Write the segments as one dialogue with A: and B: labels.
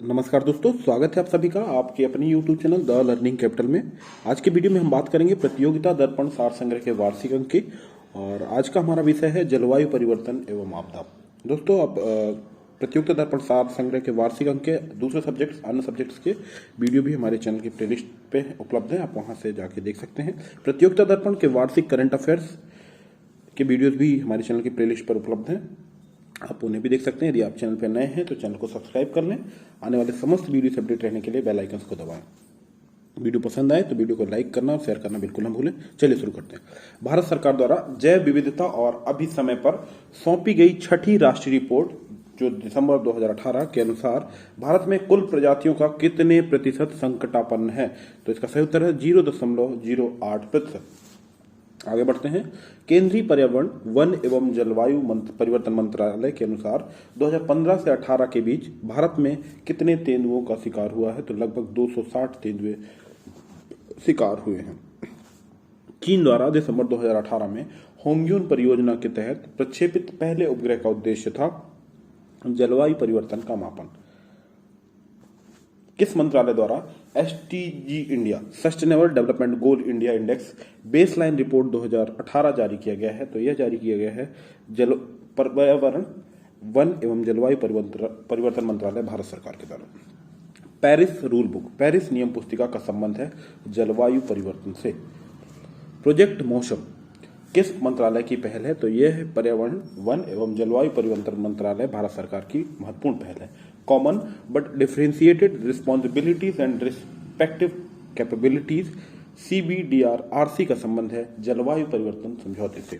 A: नमस्कार दोस्तों, स्वागत है आप सभी का आपके अपने YouTube channel the learning capital में। आज के वीडियो में हम बात करेंगे प्रतियोगिता दर्पण सार संग्रह के वार्षिक अंक की। और आज का हमारा विषय है जलवायु परिवर्तन एवं आपदा। दोस्तों, आप प्रतियोगिता दर्पण सार संग्रह के वार्षिक अंक के दूसरे सब्जेक्ट्स अन्य सब्जेक्ट्स के वीडियो भी हमारे चैनल की प्लेलिस्ट पे उपलब्ध है, आप वहां से जाके देख सकते हैं। प्रतियोगिता दर्पण के वार्षिक करंट अफेयर्स के वीडियोज भी हमारे चैनल की प्लेलिस्ट पर उपलब्ध हैं, आप उन्हें भी देख सकते हैं। यदि आप चैनल पर नए हैं तो चैनल को सब्सक्राइब कर लें। आने वाले समस्त वीडियो से अपडेट रहने के लिए बेल आइकन्स को दबाएं। वीडियो पसंद आए तो वीडियो को लाइक करना और शेयर करना बिल्कुल न भूलें। चलिए शुरू करते हैं। भारत सरकार द्वारा जैव विविधता और अभी समय पर सौंपी गई छठी राष्ट्रीय रिपोर्ट जो दिसंबर 2018 के अनुसार भारत में कुल प्रजातियों का कितने प्रतिशत संकटापन्न है, तो इसका सही उत्तर है 0.08%। आगे बढ़ते हैं। केंद्रीय पर्यावरण वन एवं जलवायु परिवर्तन मंत्रालय के अनुसार 2015 से 18 के बीच भारत में कितने तेंदुओं का शिकार हुआ है, तो लगभग 260 तेंदुए शिकार हुए हैं। चीन द्वारा दिसंबर 2018 में होंग्युन परियोजना के तहत प्रक्षेपित पहले उपग्रह का उद्देश्य था जलवायु परिवर्तन का मापन। किस मंत्रालय द्वारा SDG India sustainable development goal India index baseline report 2018 जारी किया गया है, तो यह जारी किया गया है पर्यावरण वन एवं जलवायु परिवर्तन मंत्रालय भारत सरकार के द्वारा। पेरिस रूल बुक पेरिस नियम पुस्तिका का संबंध है जलवायु परिवर्तन से। प्रोजेक्ट मौसम किस मंत्रालय की पहल है, तो यह है पर्यावरण वन एवं जलवायु परिवर्तन मंत्रालय भारत सरकार की महत्वपूर्ण पहल है। Common but differentiated responsibilities and respective capabilities CBDRRC का संबंध है जलवायु परिवर्तन समझौते से।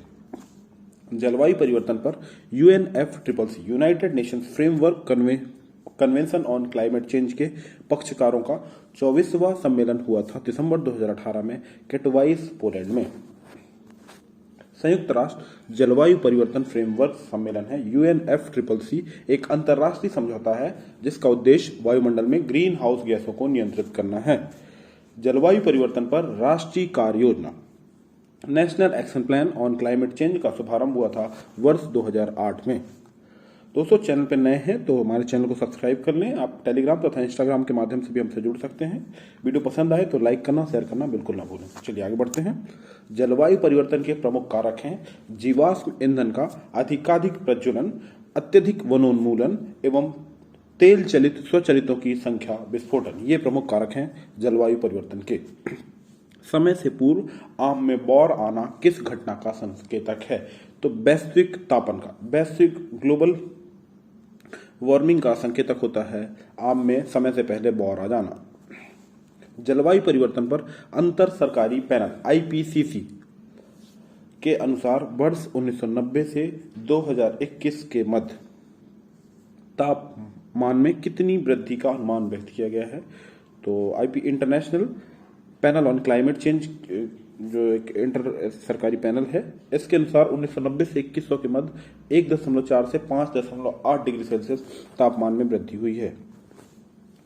A: जलवायु परिवर्तन पर UNFCCC United Nations framework convention on climate change के पक्षकारों का 24वां सम्मेलन हुआ था दिसंबर 2018 में कैटोवाइस, पोलैंड में। संयुक्त राष्ट्र जलवायु परिवर्तन फ्रेमवर्क सम्मेलन है UNFCCC एक अंतर्राष्ट्रीय समझौता है जिसका उद्देश्य वायुमंडल में ग्रीन हाउस गैसों को नियंत्रित करना है। जलवायु परिवर्तन पर राष्ट्रीय कार्य योजना national action plan on climate change का शुभारंभ हुआ था वर्ष 2008 में। दोस्तों, चैनल पर नए हैं तो हमारे चैनल को सब्सक्राइब कर लें। आप टेलीग्राम तथा इंस्टाग्राम के माध्यम से भी हमसे जुड़ सकते हैं। वीडियो पसंद आए तो लाइक करना, शेयर करना बिल्कुल ना भूलें। चलिए आगे बढ़ते हैं। जलवायु परिवर्तन के प्रमुख कारक हैं जीवाश्म ईंधन का अधिकाधिक प्रज्वलन, अत्यधिक वनोन्मूलन एवं तेल चलित स्वचालितों की संख्या विस्फोटन। ये प्रमुख कारक हैं जलवायु परिवर्तन के। समय से पूर्व आम में बौर आना किस घटना का संकेतक है, तो वैश्विक तापन का, वैश्विक ग्लोबल वार्मिंग का संकेतक होता है आम में समय से पहले बौर आ जाना। जलवायु परिवर्तन पर अंतर सरकारी पैनल IPCC के अनुसार वर्ष 1990 से 2021 के मध्य तापमान में कितनी वृद्धि का अनुमान व्यक्त किया गया है, तो international panel on climate change जो एक इंटर सरकारी पैनल है, इसके अनुसार 1990 से 2100 के मध्य 1.4 से 5.8 डिग्री सेल्सियस तापमान में वृद्धि हुई है।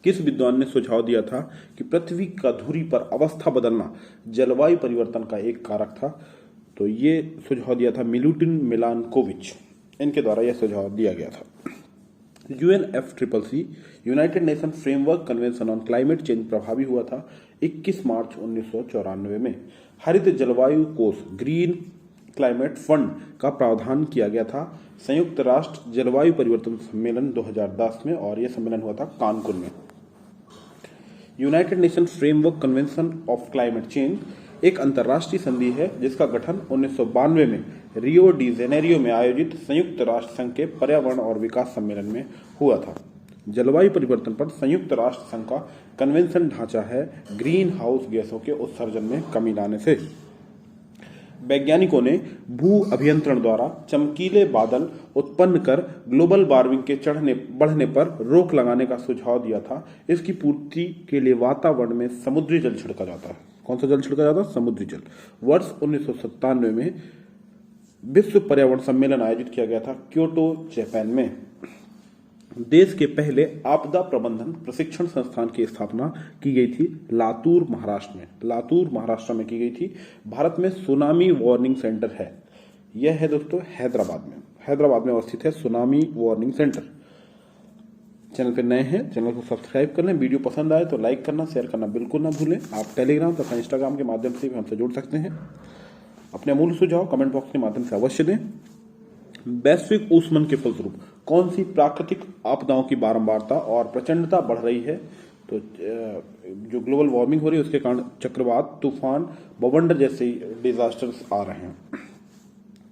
A: किस विद्वान ने सुझाव दिया था कि पृथ्वी का धुरी पर अवस्था बदलना जलवायु परिवर्तन का एक कारक था, तो ये सुझाव दिया था मिलुटिन मिलानकोविच, इनके द्वारा यह सुझाव दिया गया था। UNFCCC United nation framework convention on climate change प्रभावी हुआ था 21 मार्च 1994 में। हरित जलवायु कोष ग्रीन क्लाइमेट फंड का प्रावधान किया गया था संयुक्त राष्ट्र जलवायु परिवर्तन सम्मेलन 2010 में, और यह सम्मेलन हुआ था कानकुन में। United nation framework convention of climate change एक अंतर्राष्ट्रीय संधि है जिसका गठन 1992 में रियो डी जेनेरियो में आयोजित संयुक्त राष्ट्र संघ के पर्यावरण और विकास सम्मेलन में हुआ था। जलवायु परिवर्तन पर संयुक्त राष्ट्र संघ का कन्वेंशन ढांचा है ग्रीन हाउस गैसों के उत्सर्जन में कमी लाने से। वैज्ञानिकों ने भू अभियंत्रण द्वारा चमकीले बादल उत्पन्न कर ग्लोबल वार्मिंग के बढ़ने पर रोक लगाने का सुझाव दिया था। इसकी पूर्ति के लिए वातावरण में समुद्री जल छिड़का जाता है। कौन सा जल छिड़का जाता है? समुद्री जल। वर्ष 1997 में विश्व पर्यावरण सम्मेलन आयोजित किया गया था क्योटो, जापान में। देश के पहले आपदा प्रबंधन प्रशिक्षण संस्थान की स्थापना की गई थी लातूर, महाराष्ट्र में। लातूर, महाराष्ट्र में की गई थी। भारत में सुनामी वार्निंग सेंटर है, यह है दोस्तों हैदराबाद में। हैदराबाद में अवस्थित है सुनामी वार्निंग सेंटर। चैनल पे नए हैं चैनल को सब्सक्राइब कर लें। वीडियो पसंद आए तो लाइक करना, शेयर करना बिल्कुल ना भूलें। आप टेलीग्राम तथा इंस्टाग्राम के माध्यम से भी हमसे जुड़ सकते हैं। अपने अमूल्य सुझाव कमेंट बॉक्स के माध्यम से अवश्य दें। वैश्विक ऊष्मन के फलस्वरूप कौन सी प्राकृतिक आपदाओं की बारंबारता और प्रचंडता बढ़ रही है? तो जो ग्लोबल वार्मिंग हो रही है उसके कारण चक्रवात, तूफान, बवंडर जैसे डिजास्टर्स आ रहे हैं।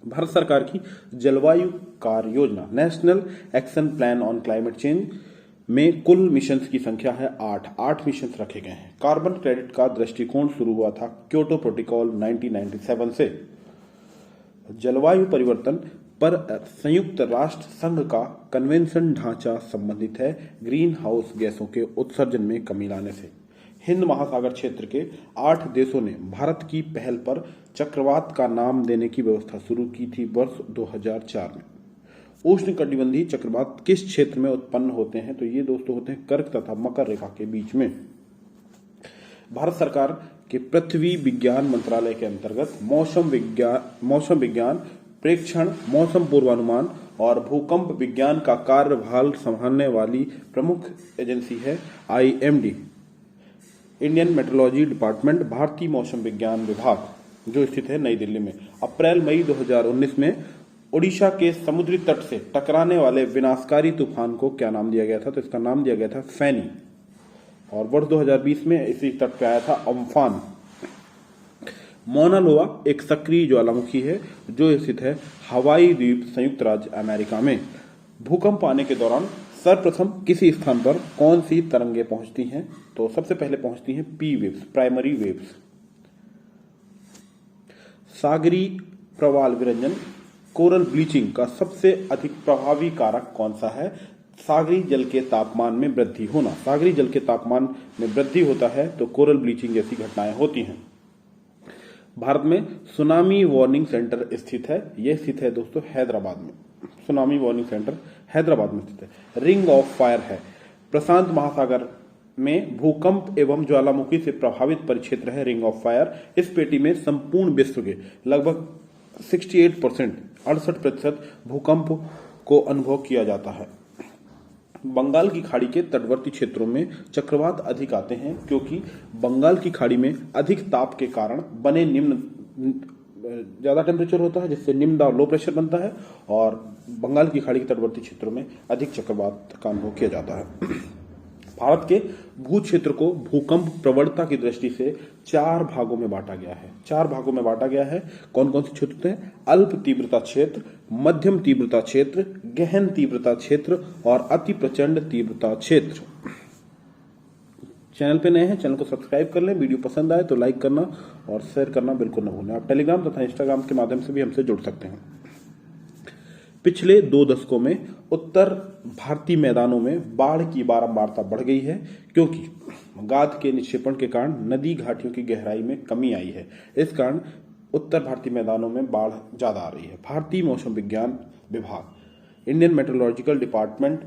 A: भारत सरकार की जलवायु कार्य योजना national action plan on climate change में कुल मिशंस की संख्या है 8 मिशंस रखे गए हैं। कार्बन क्रेडिट का दृष्टिकोण शुरू हुआ था क्योटो प्रोटोकॉल 1997 से। जलवायु परिवर्तन पर संयुक्त राष्ट्र संघ का कन्वेंशन ढांचा संबंधित है ग्रीन हाउस गैसों के उत्सर्जन में कमी लाने से। हिंद महासागर क्षेत्र के 8 देशों ने भारत की पहल पर चक्रवात का नाम देने की व्यवस्था शुरू की थी वर्ष 2004 में। उष्णकटिबंधीय चक्रवात किस क्षेत्र में उत्पन्न होते हैं? तो ये दोस्तों होते हैं कर्क तथा मकर रेखा के बीच में। भारत सरकार के पृथ्वी विज्ञान मंत्रालय के अंतर्गत मौसम विज्ञान प्रेक्षण, मौसम पूर्वानुमान और भूकंप विज्ञान का कार्यभार संभालने वाली प्रमुख एजेंसी है IMD, इंडियन मेट्रोलॉजी डिपार्टमेंट, भारतीय मौसम विज्ञान विभाग, जो स्थित है नई दिल्ली में। अप्रैल मई 2019 में ओडिशा के समुद्री तट से टकराने वाले विनाशकारी तूफान को क्या नाम दिया गया था? तो इसका नाम दिया गया था फैनी। और वर्ष 2020 में इसी तट पे आया था अम्फान। मौना लोआ एक सक्रिय ज्वालामुखी है जो स्थित है हवाई द्वीप, संयुक्त राज्य अमेरिका में। भूकंप आने के दौरान सर्वप्रथम किसी स्थान पर कौन सी तरंगे पहुंचती हैं? तो सबसे पहले पहुंचती हैं P वेव्स, प्राइमरी वेव्स। सागरी प्रवाल विरंजन, कोरल ब्लीचिंग का सबसे अधिक प्रभावी कारक कौन सा है? सागरी जल के तापमान में वृद्धि होना। सागरी जल के तापमान में वृद्धि होता है तो कोरल ब्लीचिंग जैसी घटनाएं होती हैं। भारत में सुनामी वार्निंग सेंटर स्थित है। यह स्थित है दोस्तों हैदराबाद में। सुनामी वार्निंग सेंटर हैदराबाद में स्थित है। रिंग ऑफ फायर है प्रशांत महासागर में भूकंप एवं ज्वालामुखी से प्रभावित परिक्षेत्र है रिंग ऑफ फायर। इस पेटी में संपूर्ण विश्व के लगभग 68% भूकंप को अनुभव किया जाता है। बंगाल की खाड़ी के तटवर्ती क्षेत्रों में चक्रवात अधिक आते हैं क्योंकि बंगाल की खाड़ी में अधिक ताप के कारण बने ज्यादा टेम्परेचर होता है जिससे निम्न दाब लो प्रेशर बनता है और बंगाल की खाड़ी के तटवर्ती क्षेत्रों में अधिक चक्रवात का अनुभव किया जाता है। भारत के भू क्षेत्र को भूकंप प्रवणता की दृष्टि से 4 भागों में बांटा गया है। 4 भागों में बांटा गया है। कौन कौन से क्षेत्र हैं? अल्प तीव्रता क्षेत्र, मध्यम तीव्रता क्षेत्र, गहन तीव्रता क्षेत्र और अति प्रचंड तीव्रता क्षेत्र। चैनल पे नए हैं चैनल को सब्सक्राइब कर लें। वीडियो पसंद आए तो लाइक करना और शेयर करना बिल्कुल न भूलें। आप टेलीग्राम तथा इंस्टाग्राम के माध्यम से भी हमसे जुड़ सकते हैं। पिछले 2 दशकों में उत्तर भारतीय मैदानों में बाढ़ की बारंबारता बढ़ गई है क्योंकि गाद के निक्षेपण के कारण नदी घाटियों की गहराई में कमी आई है। इस कारण उत्तर भारतीय मैदानों में बाढ़ ज्यादा आ रही है। भारतीय मौसम विज्ञान विभाग, इंडियन मेट्रोलॉजिकल डिपार्टमेंट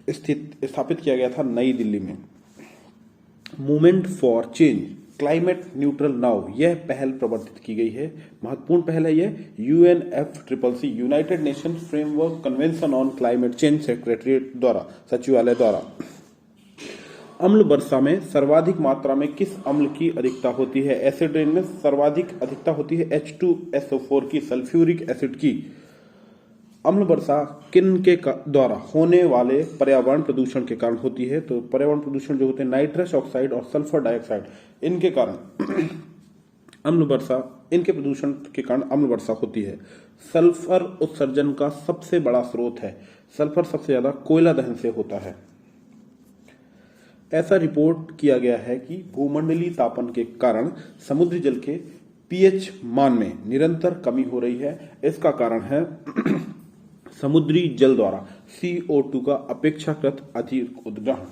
A: स्थापित किया गया था नई दिल्ली में। Movement for change, climate neutral now, यह पहल प्रवर्तित की गई है। महत्वपूर्ण पहल है यह। UNFCCC, United nation framework convention on climate change secretariat द्वारा, सचिवालय द्वारा। अम्ल वर्षा में सर्वाधिक मात्रा में किस अम्ल की अधिकता होती है? एसिड रेन में सर्वाधिक अधिकता होती है H2SO4 की, सल्फ्यूरिक एसिड की। अम्ल वर्षा किन के द्वारा होने वाले पर्यावरण प्रदूषण के कारण होती है? तो पर्यावरण प्रदूषण जो होते हैं नाइट्रस ऑक्साइड और सल्फर डाइऑक्साइड, इनके कारण अम्ल वर्षा, इनके प्रदूषण के कारण अम्ल वर्षा होती है। सल्फर उत्सर्जन का सबसे बड़ा स्रोत है। सल्फर सबसे ज्यादा कोयला दहन से होता है। ऐसा रिपोर्ट किया गया है कि भूमंडलीय तापन के कारण समुद्री जल के pH मान में निरंतर कमी हो रही है। इसका कारण है समुद्री जल द्वारा CO2 का अपेक्षाकृत अधिक उद्ग्रहण।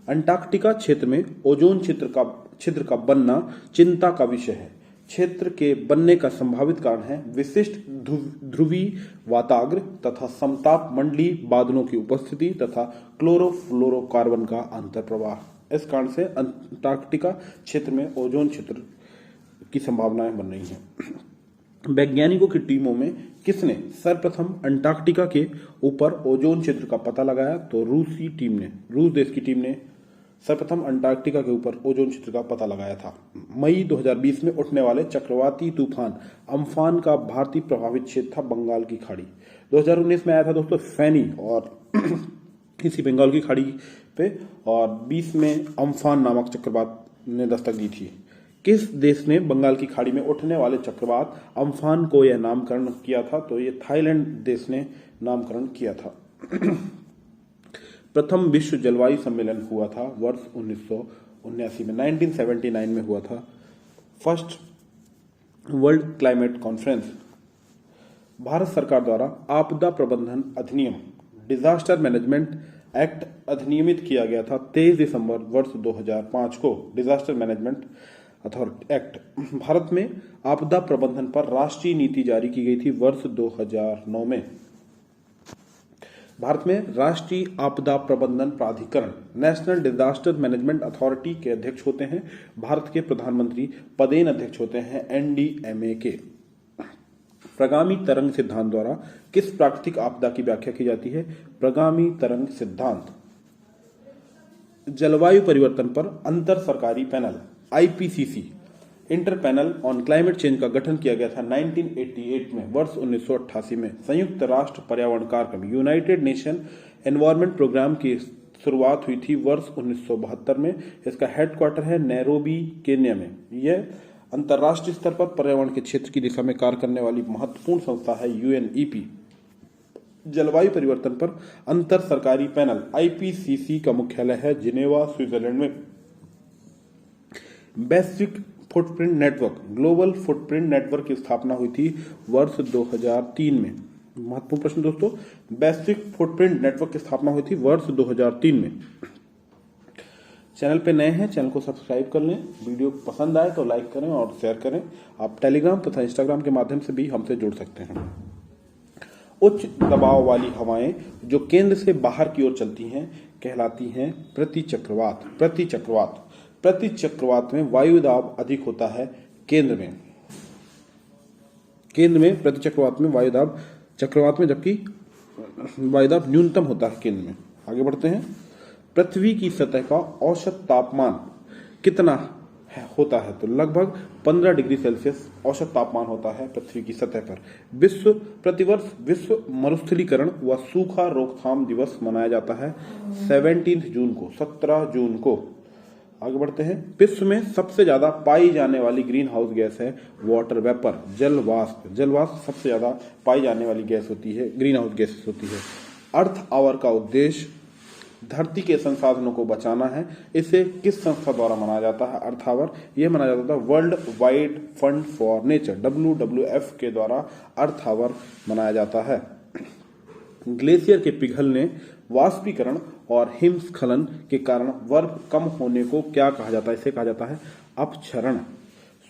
A: अंटार्कटिका क्षेत्र में ओजोन छिद्र का बनना चिंता का विषय है। क्षेत्र के बनने का संभावित कारण है विशिष्ट ध्रुवीय वाताग्र तथा समताप मंडलीय बादलों की उपस्थिति तथा क्लोरोफ्लोरोकार्बन का अंतर्प्रवाह। इस कारण से अंटार्कटिका क्षेत्र में ओजोन छिद्र की संभावनाएं बन रही हैं। वैज्ञानिकों की टीमों में किसने सर्वप्रथम अंटार्कटिका के ऊपर ओजोन छिद्र का पता लगाया? तो रूसी टीम ने, रूस देश की टीम ने सर्वप्रथम अंटार्कटिका के ऊपर ओजोन छिद्र का पता लगाया था। मई 2020 में उठने वाले चक्रवाती तूफान अम्फान का भारतीय प्रभावित क्षेत्र था बंगाल की खाड़ी। 2019 में आया था दोस्तों फैनी और इसी बंगाल की खाड़ी पे, और 20 में अम्फान नामक चक्रवात ने दस्तक दी थी। किस देश ने बंगाल की खाड़ी में उठने वाले चक्रवात अम्फान को यह नामकरण किया था? तो ये थाईलैंड देश ने नामकरण किया था। प्रथम विश्व जलवायु सम्मेलन हुआ था वर्ष 1979 में, 1979 में हुआ था first world climate conference. Bharat सरकार द्वारा आपदा प्रबंधन अधिनियम डिजास्टर मैनेजमेंट एक्ट अधिनियमित किया गया था 23 दिसंबर वर्ष 2005 को। Disaster management authority act. Bharat में आपदा प्रबंधन पर राष्ट्रीय नीति जारी की गई थी वर्ष 2009 में। भारत में राष्ट्रीय आपदा प्रबंधन प्राधिकरण नेशनल डिजास्टर मैनेजमेंट अथॉरिटी के अध्यक्ष होते हैं भारत के प्रधानमंत्री, पदेन अध्यक्ष होते हैं एनडीएमए के। प्रगामी तरंग सिद्धांत द्वारा किस प्राकृतिक आपदा की व्याख्या की जाती है? प्रगामी तरंग सिद्धांत। जलवायु परिवर्तन पर अंतर सरकारी panel IPCC inter panel on climate change का गठन किया गया था 1988 में, वर्ष 1988 में। संयुक्त राष्ट्र पर्यावरण कार्यक्रम यूनाइटेड नेशन एनवायरनमेंट प्रोग्राम की शुरुआत हुई थी वर्ष 1972 में। इसका हेडक्वार्टर है नैरोबी, केन्या में। यह अंतर्राष्ट्रीय स्तर पर पर्यावरण के क्षेत्र की दिशा में कार्य करने वाली महत्वपूर्ण संस्था है यूएनईपी। जलवायु परिवर्तन पर अंतर सरकारी पैनल आईपीसीसी का मुख्यालय है जिनेवा, स्विट्जरलैंड में। वैश्विक footprint network global footprint network की स्थापना हुई थी वर्ष 2003 में। महत्वपूर्ण प्रश्न दोस्तों, वैश्विक फुटप्रिंट नेटवर्क की स्थापना हुई थी वर्ष 2003 में। चैनल पे नए हैं, चैनल को सब्सक्राइब कर लें। वीडियो पसंद आए तो लाइक करें और शेयर करें। आप टेलीग्राम तथा इंस्टाग्राम के माध्यम से भी हमसे जुड़ सकते हैं। उच्च दबाव वाली हवाएं जो केंद्र से बाहर की ओर चलती हैं कहलाती हैं प्रतिचक्रवात। प्रतिचक्रवात में वायु दाब अधिक होता है केंद्र में प्रतिचक्रवात में वायु दाब, चक्रवात में जबकि वायु दाब न्यूनतम होता है केंद्र में। आगे बढ़ते हैं। पृथ्वी की सतह का औसत तापमान कितना होता है? तो लगभग 15 डिग्री सेल्सियस औसत तापमान होता है पृथ्वी की सतह पर। प्रतिवर्ष विश्व मरुस्थलीकरण व सूखा रोकथाम दिवस मनाया जाता है 17 जून को। आगे बढ़ते हैं। विश्व में सबसे ज्यादा पाई जाने वाली ग्रीन हाउस गैस है वाटर वेपर, जल वाष्प सबसे ज्यादा पाई जाने वाली गैस होती है, ग्रीन हाउस गैस होती है। अर्थ आवर का उद्देश्य धरती के संसाधनों को बचाना है। इसे किस संस्था द्वारा मनाया जाता है? अर्थ आवर यह मनाया जाता है world wide fund for nature, WWF के द्वारा अर्थ आवर मनाया जाता है। ग्लेशियर के पिघलने, वाष्पीकरण और हिमस्खलन के कारण बर्फ कम होने को क्या कहा जाता है? इसे कहा जाता है अपक्षरण।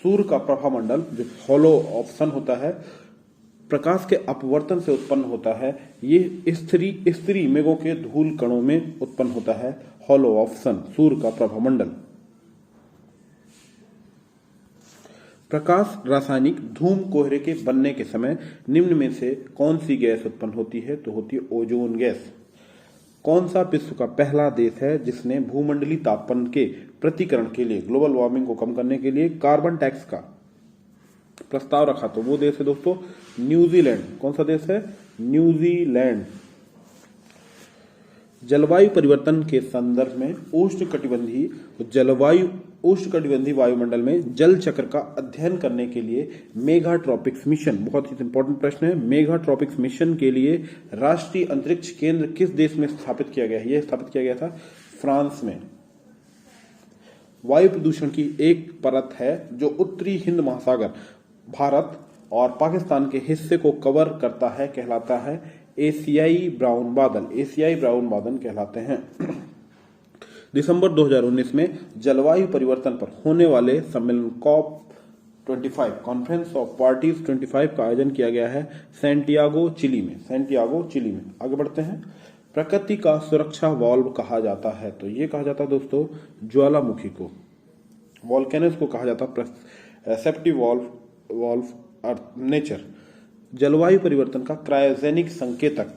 A: सूर्य का प्रभामंडल जो हॉलो ऑप्शन होता है, प्रकाश के अपवर्तन से उत्पन्न होता है। ये स्त्री मेघों के धूल कणों में उत्पन्न होता है हॉलो ऑप्शन, सूर्य का प्रभामंडल। प्रकाश रासायनिक धूम कोहरे के बनने के समय निम्न में से कौन सी गैस उत्पन्न होती है? तो होती है ओजोन गैस। कौन सा विश्व का पहला देश है जिसने भूमंडलीय तापमान के प्रतिकरण के लिए, ग्लोबल वार्मिंग को कम करने के लिए कार्बन टैक्स का प्रस्ताव रखा? तो वो देश है दोस्तों न्यूजीलैंड। कौन सा देश है? न्यूजीलैंड। जलवायु परिवर्तन के संदर्भ में उष्णकटिबंधीय वायुमंडल में जल चक्र का अध्ययन करने के लिए मेगाट्रॉपिक्स मिशन, बहुत ही इंपॉर्टेंट प्रश्न है, मेगाट्रॉपिक्स मिशन के लिए राष्ट्रीय अंतरिक्ष केंद्र किस देश में स्थापित किया गया है? यह स्थापित किया गया था फ्रांस में। वायु प्रदूषण की एक परत है जो उत्तरी हिंद महासागर, भारत और पाकिस्तान के हिस्से को कवर करता है, कहलाता है एशियाई ब्राउन बादल कहलाते हैं। दिसंबर 2019 में जलवायु परिवर्तन पर होने वाले सम्मेलन COP25 कॉन्फ्रेंस ऑफ पार्टीज 25 का आयोजन किया गया है सैंटियागो, चिली में। आगे बढ़ते हैं। प्रकृति का सुरक्षा वाल्व कहा जाता है? तो ये कहा जाता है दोस्तों ज्वालामुखी को, वॉल्केनोस को कहा जाता है सेफ्टी वाल्व अर्थ नेचर। जलवायु परिवर्तन का क्रायोजेनिक संकेतक,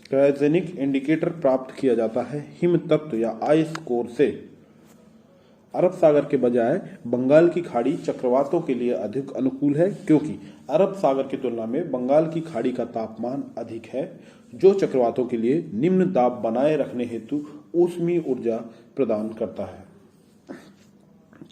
A: क्रायोजेनिक इंडिकेटर प्राप्त किया जाता है हिम तत्व या आइस कोर से। अरब सागर के बजाय बंगाल की खाड़ी चक्रवातों के लिए अधिक अनुकूल है, क्योंकि अरब सागर की तुलना में बंगाल की खाड़ी का तापमान अधिक है, जो चक्रवातों के लिए निम्न दाब बनाए रखने हेतु ऊष्मीय ऊर्जा प्रदान करता है।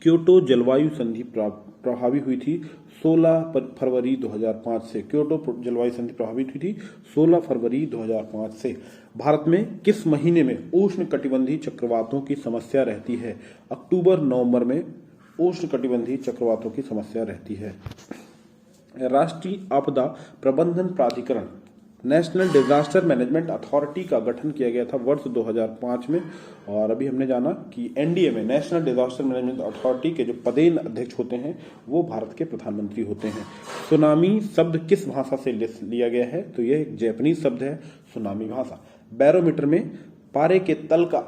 A: क्योटो जलवायु संधि प्रभावी हुई थी 16 फरवरी 2005 से। क्योटो जलवायु संधि प्रभावित हुई थी 16 फरवरी 2005 से। भारत में किस महीने में उष्ण कटिबंधीय चक्रवातों की समस्या रहती है? अक्टूबर नवंबर में उष्ण कटिबंधीय चक्रवातों की समस्या रहती है। राष्ट्रीय आपदा प्रबंधन प्राधिकरण, नेशनल डिजास्टर मैनेजमेंट अथॉरिटी का गठन किया गया था वर्ष 2005 में। और अभी हमने जाना कि एनडीए में, नेशनल डिजास्टर मैनेजमेंट अथॉरिटी के जो पदेन अध्यक्ष होते हैं वो भारत के प्रधानमंत्री होते हैं। सुनामी शब्द किस भाषा से लिया गया है? तो यह एक जापानीज शब्द है, सुनामी भाषा। बैरोमीटर में पारे के तल का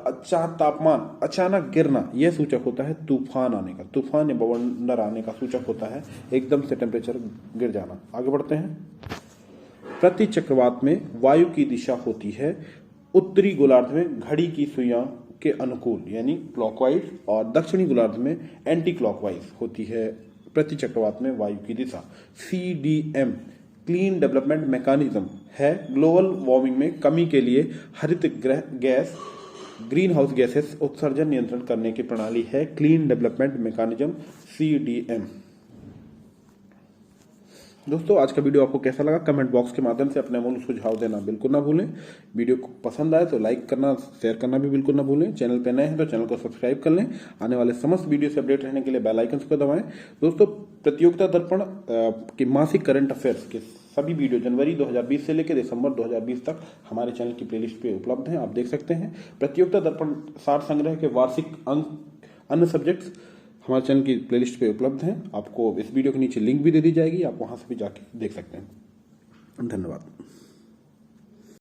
A: तापमान अचानक गिरना यह सूचक होता है तूफान आने का, तूफान या बवंडर आने का सूचक होता है, एकदम से टेम्परेचर गिर जाना। आगे बढ़ते हैं। प्रति चक्रवात में वायु की दिशा होती है उत्तरी गोलार्ध में घड़ी की सुइयां के अनुकूल यानी क्लॉकवाइज, और दक्षिणी गोलार्ध में एंटी क्लॉकवाइज होती है प्रति चक्रवात में वायु की दिशा। CDM क्लीन डेवलपमेंट मैकेनिज्म है ग्लोबल वार्मिंग में कमी के लिए हरित गैस ग्रीन हाउस गैसेस उत्सर्जन नियंत्रण करने की प्रणाली है क्लीन डेवलपमेंट मैकेनिज्म CDM। दोस्तों, आज का वीडियो आपको कैसा लगा? कमेंट बॉक्स के माध्यम से अपने अमूल्य सुझाव देना बिल्कुल ना भूलें। वीडियो को पसंद आए तो लाइक करना, शेयर करना भी बिल्कुल ना भूलें। चैनल पे नए हैं तो चैनल को सब्सक्राइब कर लें। आने वाले समस्त वीडियो से अपडेट रहने के लिए बेल आइकन को दबाएं। दोस्तों, प्रतियोगिता दर्पण के मासिक करंट अफेयर्स के सभी वीडियो जनवरी 2020 से लेकर दिसंबर 2020 तक हमारे चैनल की प्लेलिस्ट पे उपलब्ध हैं, आप देख सकते हैं। प्रतियोगिता दर्पण सार संग्रह के वार्षिक अंक अन्य सब्जेक्ट्स हमारे चैनल की प्लेलिस्ट पे उपलब्ध हैं। आपको इस वीडियो के नीचे लिंक भी दे दी जाएगी, आप वहां से भी जाके देख सकते हैं। धन्यवाद।